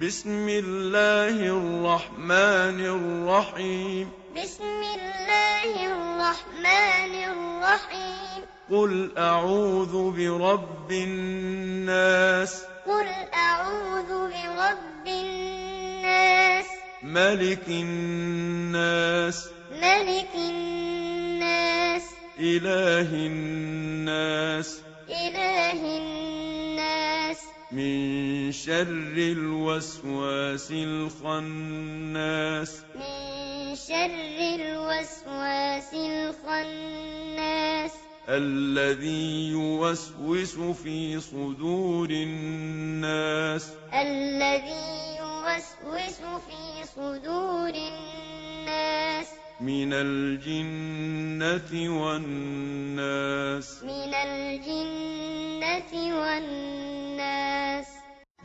بسم الله الرحمن الرحيم بسم الله الرحمن الرحيم قل أعوذ برب الناس قل أعوذ برب الناس ملك الناس ملك الناس إله الناس إله الناس من شر الوسواس الخناس من شر الوسواس الخناس الذي يوسوس في صدور الناس الذي يوسوس في صدور الناس من الجنة والناس من الجنة والناس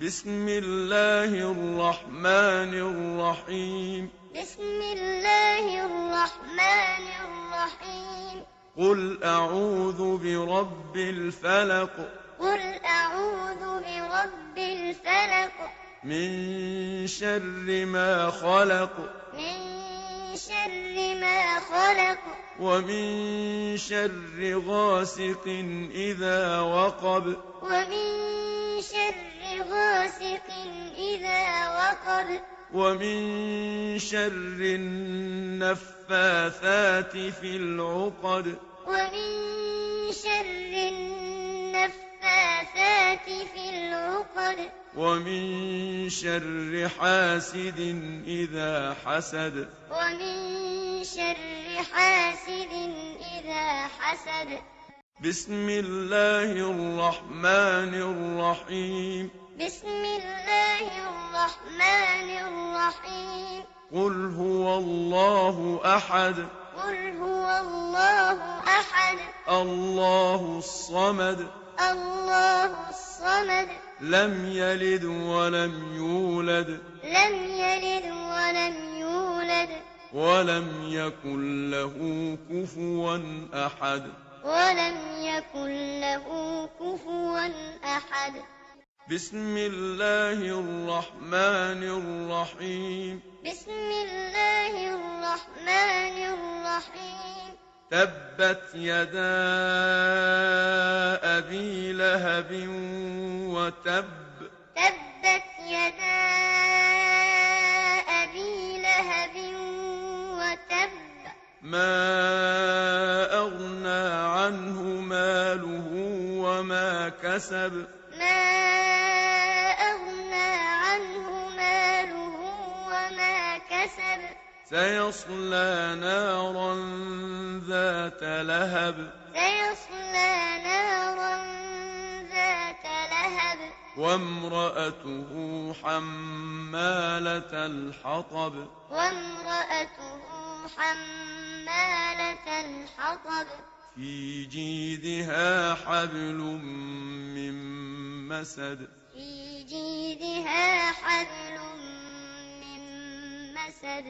بسم الله الرحمن الرحيم بسم الله الرحمن الرحيم قل أعوذ برب الفلق قل أعوذ برب الفلق من شر ما خلق من شر ما خلق ومن شر غاسق إذا وقب ومن شر غاسق إذا وقب ومن شر النفاثات في العقد ومن شر النفاثات في العقد ومن شر حاسد إذا حسد ومن شر حاسد إذا حسد بسم الله الرحمن الرحيم بسم الله الرحمن الرحيم قل هو الله أحد قل هو الله أحد الله الصمد الله الصمد لم يلد ولم يولد لم يلد ولم يولد ولم يكن له كفوا أحد ولم يكن له كفوا أحد بسم الله الرحمن الرحيم بسم الله الرحمن الرحيم تبت يدا أبي لهب وتب تبت يدا أبي لهب وتب ما أغنى عنه ماله وما كسب ما أغنى عنه ماله وما كسب سيصلى نارا ذات لهب سيصلى نارا ذات لهب وامرأته حمالة الحطب وامرأته حمالة الحطب في جيدها حبل من مسد في جيدها حبل من مسد